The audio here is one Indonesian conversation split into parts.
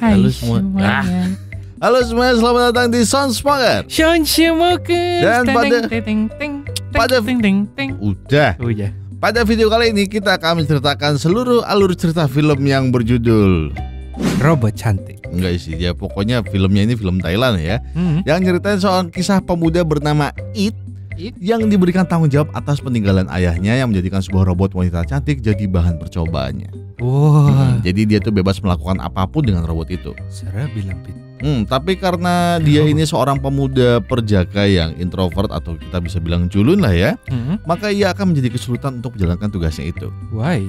Hai Halo semua. semuanya. Halo semuanya, selamat datang di Soundspoken. Dan udah. Udah. Pada video kali ini kita akan menceritakan seluruh alur cerita film yang berjudul Robot cantik. Enggak sih, ya pokoknya filmnya ini film Thailand ya. Yang nyeritain soal kisah pemuda bernama It yang diberikan tanggung jawab atas peninggalan ayahnya yang menjadikan sebuah robot wanita cantik jadi bahan percobaannya. Wah. Jadi dia tuh bebas melakukan apapun dengan robot itu. Sarah bilang Pit. Tapi karena dia ini seorang pemuda perjaka yang introvert atau kita bisa bilang culun lah ya, maka ia akan menjadi kesulitan untuk menjalankan tugasnya itu. Why?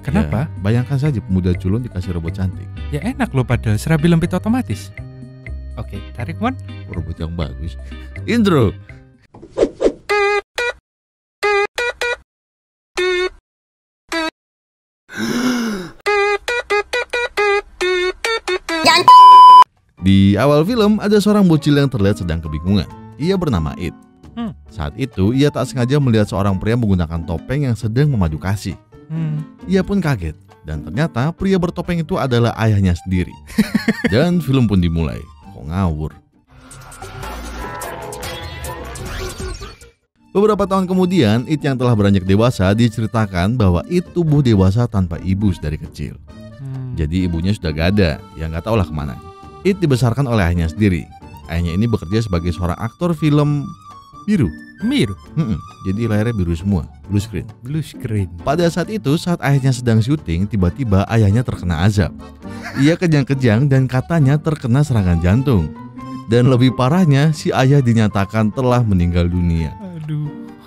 Kenapa? Ya, bayangkan saja pemuda culun dikasih robot cantik. Ya enak loh padahal Sarah bilang Pit otomatis. Oke, tarik Mon. Robot yang bagus. Intro. Di awal film ada seorang bocil yang terlihat sedang kebingungan. Ia bernama It. Saat itu ia tak sengaja melihat seorang pria menggunakan topeng yang sedang memadu kasih. Ia pun kaget dan ternyata pria bertopeng itu adalah ayahnya sendiri. Dan film pun dimulai. Kok ngawur. Beberapa tahun kemudian, It yang telah beranjak dewasa diceritakan bahwa It tumbuh dewasa tanpa ibu dari kecil. Jadi ibunya sudah gak ada, ya gak tahulah kemana. It dibesarkan oleh ayahnya sendiri. Ayahnya ini bekerja sebagai seorang aktor film biru. Jadi layarnya biru semua, blue screen. Pada saat itu, saat ayahnya sedang syuting, tiba-tiba ayahnya terkena azab. Ia kejang-kejang dan katanya terkena serangan jantung. Dan lebih parahnya, si ayah dinyatakan telah meninggal dunia.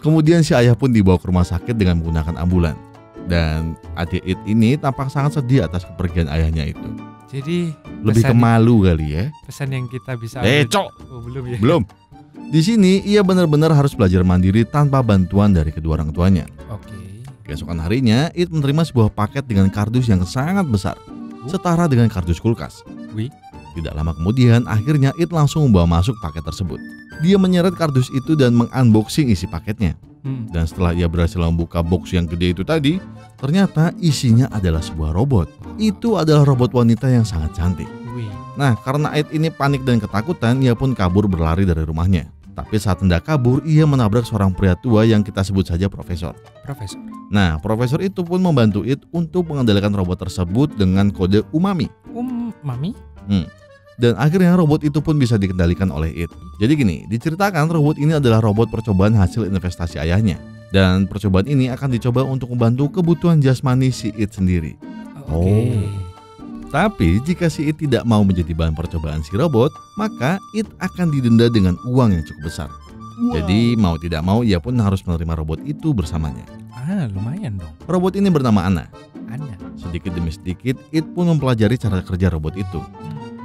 Kemudian si ayah pun dibawa ke rumah sakit dengan menggunakan ambulan. Dan adik It ini tampak sangat sedih atas kepergian ayahnya itu. Jadi lebih ke malu kali ya. Pesan yang kita bisa ambil. Cok. Oh, belum ya. Belum. Di sini ia benar-benar harus belajar mandiri tanpa bantuan dari kedua orang tuanya. Oke. Keesokan harinya, It menerima sebuah paket dengan kardus yang sangat besar, setara dengan kardus kulkas. Wih. Tidak lama kemudian, akhirnya It langsung membawa masuk paket tersebut. Dia menyeret kardus itu dan mengunboxing isi paketnya. Dan setelah ia berhasil membuka box yang gede itu tadi, ternyata isinya adalah sebuah robot. Itu adalah robot wanita yang sangat cantik. Nah, karena It ini panik dan ketakutan, ia pun kabur berlari dari rumahnya. Tapi saat hendak kabur, ia menabrak seorang pria tua yang kita sebut saja Profesor. Nah, Profesor itu pun membantu It untuk mengendalikan robot tersebut dengan kode umami. Umami? Dan akhirnya robot itu pun bisa dikendalikan oleh It. Jadi gini, diceritakan robot ini adalah robot percobaan hasil investasi ayahnya. Dan percobaan ini akan dicoba untuk membantu kebutuhan jasmani si It sendiri. Tapi jika si It tidak mau menjadi bahan percobaan si robot, maka It akan didenda dengan uang yang cukup besar. Jadi mau tidak mau ia pun harus menerima robot itu bersamanya. Lumayan dong. Robot ini bernama Anna. Sedikit demi sedikit It pun mempelajari cara kerja robot itu.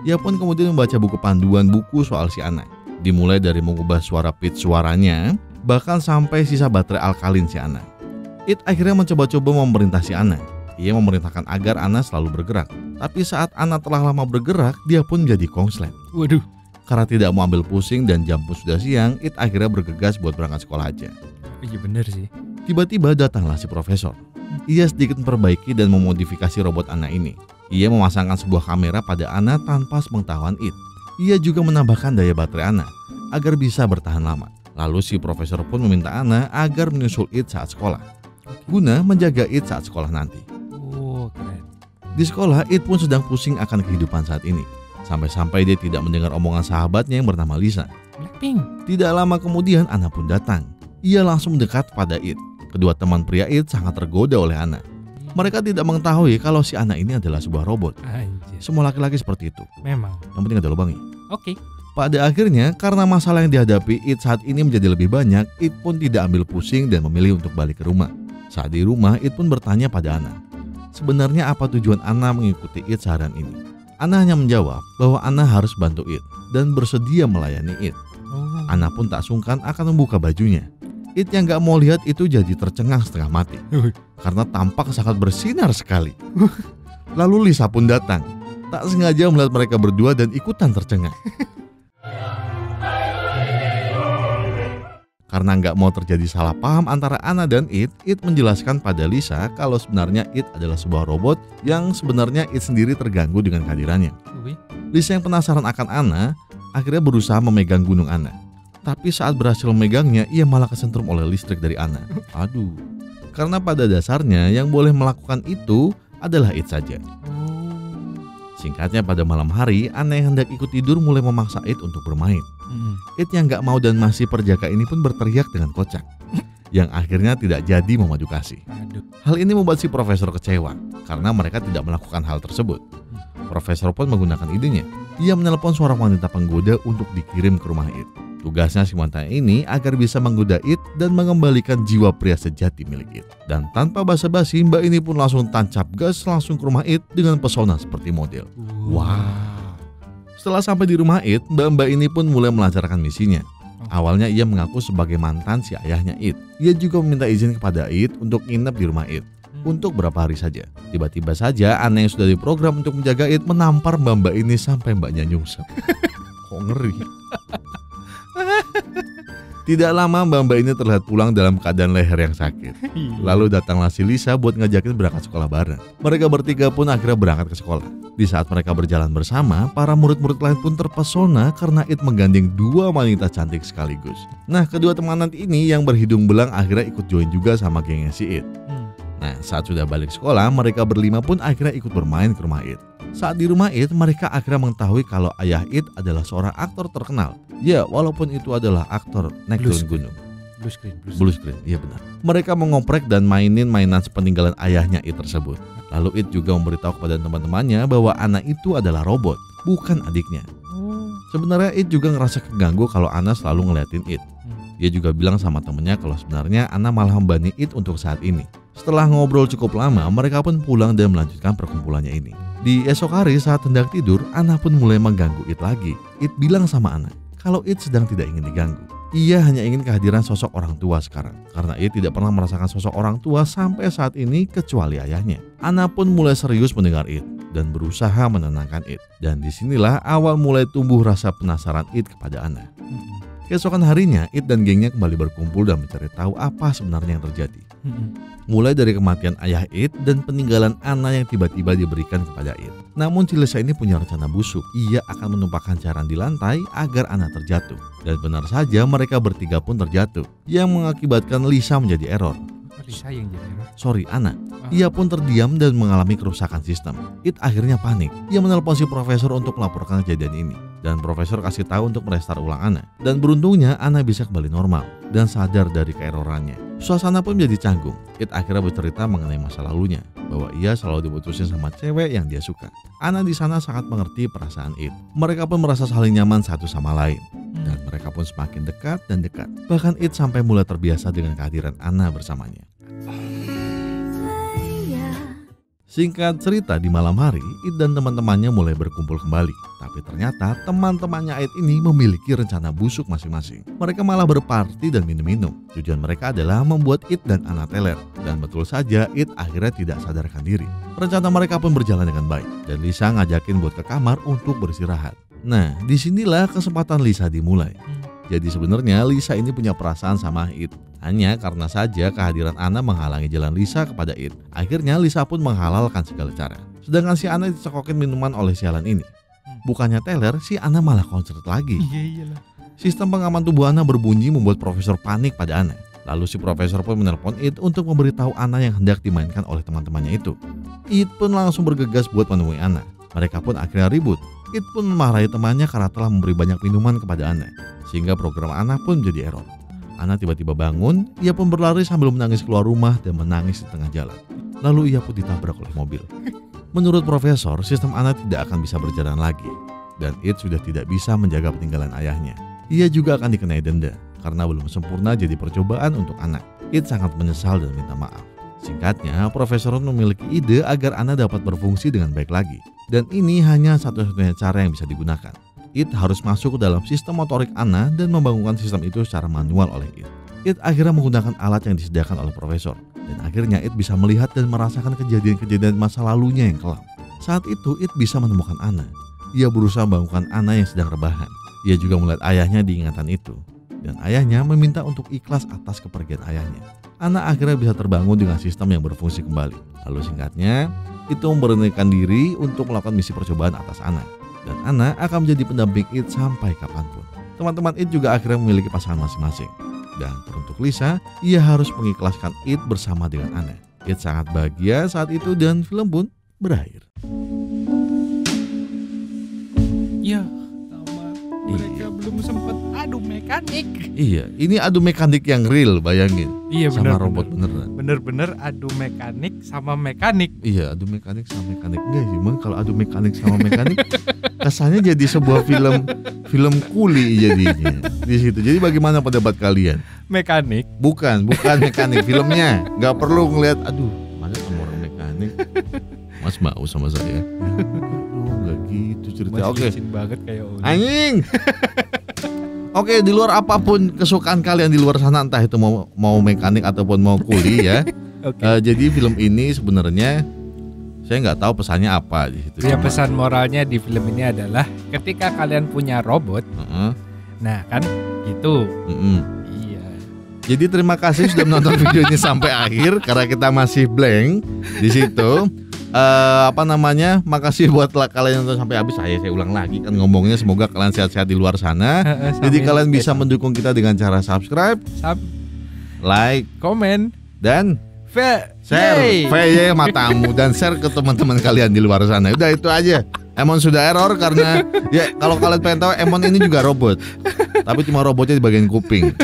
Ia pun kemudian membaca buku panduan buku soal si Anna. Dimulai dari mengubah suara pitch suaranya, bahkan sampai sisa baterai alkalin si Anna. It akhirnya mencoba-coba memerintah si Anna. Ia memerintahkan agar Anna selalu bergerak. Tapi saat Anna telah lama bergerak, dia pun menjadi kongslet. Waduh. Karena tidak mau ambil pusing dan jam pun sudah siang, It akhirnya bergegas buat berangkat sekolah aja. Iya bener sih. Tiba-tiba datanglah si Profesor. Ia sedikit memperbaiki dan memodifikasi robot Anna ini. Ia memasangkan sebuah kamera pada Anna tanpa sepengetahuan It. Ia juga menambahkan daya baterai Anna agar bisa bertahan lama. Lalu si Profesor pun meminta Anna agar menyusul It saat sekolah, guna menjaga It saat sekolah nanti. Keren. Di sekolah, It pun sedang pusing akan kehidupan saat ini. Sampai-sampai dia tidak mendengar omongan sahabatnya yang bernama Lisa. Blackpink. Tidak lama kemudian Anna pun datang. Ia langsung mendekat pada It. Kedua teman pria It sangat tergoda oleh Anna. Mereka tidak mengetahui kalau si Anna ini adalah sebuah robot. Semua laki-laki seperti itu. Memang. Yang penting ada lubangnya. Oke. Pada akhirnya, karena masalah yang dihadapi It saat ini menjadi lebih banyak, It pun tidak ambil pusing dan memilih untuk balik ke rumah. Saat di rumah, It pun bertanya pada Anna, sebenarnya apa tujuan Anna mengikuti It seharian ini? Anna hanya menjawab bahwa Anna harus bantu It dan bersedia melayani It. Anna pun tak sungkan akan membuka bajunya. It yang gak mau lihat itu jadi tercengang setengah mati karena tampak sangat bersinar sekali. Lalu Lisa pun datang, tak sengaja melihat mereka berdua dan ikutan tercengang. Karena nggak mau terjadi salah paham antara Anna dan It menjelaskan pada Lisa kalau sebenarnya It adalah sebuah robot yang sebenarnya It sendiri terganggu dengan kehadirannya. Lisa yang penasaran akan Anna akhirnya berusaha memegang gunung Anna. Tapi saat berhasil memegangnya, ia malah kesentrum oleh listrik dari Anna. Aduh. Karena pada dasarnya yang boleh melakukan itu adalah It saja. Singkatnya, pada malam hari, Anna yang hendak ikut tidur mulai memaksa It untuk bermain. It yang gak mau dan masih perjaka ini pun berteriak dengan kocak, yang akhirnya tidak jadi memadu kasih. Hal ini membuat si profesor kecewa, karena mereka tidak melakukan hal tersebut. Profesor pun menggunakan idenya. Ia menelpon seorang wanita penggoda untuk dikirim ke rumah It. Tugasnya si wanita ini agar bisa menggoda It dan mengembalikan jiwa pria sejati milik It. Dan tanpa basa-basi, mbak ini pun langsung tancap gas langsung ke rumah It dengan pesona seperti model. Wow. Setelah sampai di rumah It, mbak-mbak ini pun mulai melancarkan misinya. Awalnya ia mengaku sebagai mantan si ayahnya It. Ia juga meminta izin kepada It untuk nginep di rumah It untuk beberapa hari saja. Tiba-tiba saja Anna yang sudah diprogram untuk menjaga It menampar mbak-mbak ini sampai mbaknya nyungsep. Kok ngeri. Tidak lama mbak-mbak ini terlihat pulang dalam keadaan leher yang sakit. Lalu datanglah si Lisa buat ngajakin berangkat sekolah bareng. Mereka bertiga pun akhirnya berangkat ke sekolah. Di saat mereka berjalan bersama, para murid-murid lain pun terpesona karena It menggandeng dua wanita cantik sekaligus. Nah, kedua teman ini yang berhidung belang akhirnya ikut join juga sama gengnya si It. Nah, saat sudah balik sekolah, mereka berlima pun akhirnya ikut bermain ke rumah It. Saat di rumah It, mereka akhirnya mengetahui kalau ayah It adalah seorang aktor terkenal. Ya, walaupun itu adalah aktor naik turun gunung. Blue screen, iya benar. Mereka mengoprek dan mainin mainan sepeninggalan ayahnya It tersebut. Lalu It juga memberitahu kepada teman-temannya bahwa Anna itu adalah robot, bukan adiknya. Sebenarnya It juga ngerasa keganggu kalau Anna selalu ngeliatin It. Dia juga bilang sama temennya kalau sebenarnya Anna malah membani It untuk saat ini. Setelah ngobrol cukup lama, mereka pun pulang dan melanjutkan perkumpulannya ini. Di esok hari saat hendak tidur, Anna pun mulai mengganggu It lagi. It bilang sama Anna kalau It sedang tidak ingin diganggu. Ia hanya ingin kehadiran sosok orang tua sekarang, karena It tidak pernah merasakan sosok orang tua sampai saat ini kecuali ayahnya. Anna pun mulai serius mendengar It dan berusaha menenangkan It. Dan disinilah awal mulai tumbuh rasa penasaran It kepada Anna. Keesokan harinya, It dan gengnya kembali berkumpul dan mencari tahu apa sebenarnya yang terjadi. Mulai dari kematian ayah It dan peninggalan Anna yang tiba-tiba diberikan kepada It. Namun si Lisa ini punya rencana busuk. Ia akan menumpahkan cairan di lantai agar Anna terjatuh. Dan benar saja mereka bertiga pun terjatuh, yang mengakibatkan Lisa menjadi error. Lisa yang jadi error? Sorry, Anna. Ia pun terdiam dan mengalami kerusakan sistem. It akhirnya panik. Ia menelpon si profesor untuk melaporkan kejadian ini. Dan profesor kasih tahu untuk merestart ulang Anna. Dan beruntungnya Anna bisa kembali normal dan sadar dari keerorannya. Suasana pun menjadi canggung. It akhirnya bercerita mengenai masa lalunya, bahwa ia selalu diputusin sama cewek yang dia suka. Anna di sana sangat mengerti perasaan It. Mereka pun merasa saling nyaman satu sama lain. Dan mereka pun semakin dekat dan dekat. Bahkan It sampai mulai terbiasa dengan kehadiran Anna bersamanya. Singkat cerita, di malam hari, It dan teman-temannya mulai berkumpul kembali. Tapi ternyata teman-temannya It ini memiliki rencana busuk masing-masing. Mereka malah berparti dan minum-minum. Tujuan mereka adalah membuat It dan Anna teler. Dan betul saja, It akhirnya tidak sadarkan diri. Rencana mereka pun berjalan dengan baik. Dan Lisa ngajakin buat ke kamar untuk beristirahat. Nah, disinilah kesempatan Lisa dimulai. Jadi sebenarnya Lisa ini punya perasaan sama It. Hanya karena saja kehadiran Anna menghalangi jalan Lisa kepada It. Akhirnya Lisa pun menghalalkan segala cara. Sedangkan si Anna dicekokin minuman oleh sialan ini. Bukannya teler, si Anna malah konsert lagi. Sistem pengaman tubuh Anna berbunyi membuat profesor panik pada Anna. Lalu si profesor pun menelpon It untuk memberitahu Anna yang hendak dimainkan oleh teman-temannya itu. It pun langsung bergegas buat menemui Anna. Mereka pun akhirnya ribut. It pun memarahi temannya karena telah memberi banyak minuman kepada Anna, sehingga program Anna pun menjadi error. Anna tiba-tiba bangun, ia pun berlari sambil menangis keluar rumah dan menangis di tengah jalan. Lalu ia pun ditabrak oleh mobil. Menurut profesor, sistem Anna tidak akan bisa berjalan lagi, dan It sudah tidak bisa menjaga peninggalan ayahnya. Ia juga akan dikenai denda, karena belum sempurna jadi percobaan untuk Anna. It sangat menyesal dan minta maaf. Singkatnya, profesor memiliki ide agar Anna dapat berfungsi dengan baik lagi. Dan ini hanya satu-satunya cara yang bisa digunakan. It harus masuk ke dalam sistem motorik Anna dan membangunkan sistem itu secara manual oleh It. It akhirnya menggunakan alat yang disediakan oleh profesor. Dan akhirnya It bisa melihat dan merasakan kejadian-kejadian masa lalunya yang kelam. Saat itu It bisa menemukan Anna. Ia berusaha membangunkan Anna yang sedang rebahan. Ia juga melihat ayahnya di ingatan itu. dan ayahnya meminta untuk ikhlas atas kepergian ayahnya. Ana akhirnya bisa terbangun dengan sistem yang berfungsi kembali. Lalu singkatnya, itu memberanikan diri untuk melakukan misi percobaan atas Ana. Dan Ana akan menjadi pendamping It sampai kapanpun. Teman-teman It juga akhirnya memiliki pasangan masing-masing. Dan teruntuk Lisa, ia harus mengikhlaskan It bersama dengan Ana. It sangat bahagia saat itu dan film pun berakhir. Ya, tamat. Mereka belum sempat adu mekanik. Iya, ini adu mekanik yang real, bayangin. Iya, sama bener, robot beneran. Bener-bener adu mekanik sama mekanik. Iya, adu mekanik sama mekanik. Enggak sih, Bang, kalau adu mekanik sama mekanik kesannya jadi sebuah film kuli jadinya di situ. Jadi bagaimana pendapat kalian? Mekanik? Bukan mekanik filmnya. Nggak perlu ngeliat, aduh, mana sama orang mekanik. Mas mau sama saya? Nggak gitu cerita. Oke. Banget kayak anjing. Oke, di luar apapun kesukaan kalian di luar sana, entah itu mau mekanik ataupun mau kuli ya. Jadi film ini sebenarnya saya nggak tahu pesannya apa di situ. Ya, pesan moralnya di film ini adalah ketika kalian punya robot, nah kan gitu. Iya. Jadi terima kasih sudah menonton video ini sampai akhir karena kita masih blank di situ. Makasih buat kalian yang nonton sampai habis. Saya ulang lagi kan ngomongnya, semoga kalian sehat-sehat di luar sana. Jadi kalian bisa mendukung kita dengan cara subscribe, like, komen, dan share matamu dan share ke teman-teman kalian di luar sana. Udah itu aja. Emon sudah error karena ya kalau kalian pengen tahu, Emon ini juga robot. Tapi cuma robotnya di bagian kuping.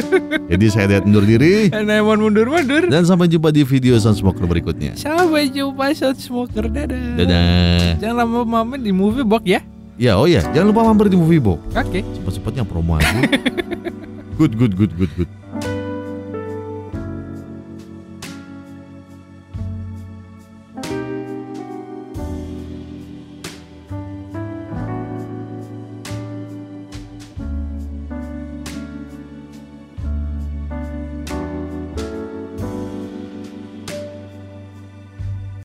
Jadi saya lihat undur diri. Emon mundur. Dan sampai jumpa di video Sunsmoker berikutnya. Sampai jumpa Sunsmoker, dadah. Dadah. Jangan lupa mampir di Movie Box ya. Ya, oh ya, jangan lupa mampir di Movie Box. Oke. Cepat-cepatnya promo aja. Good.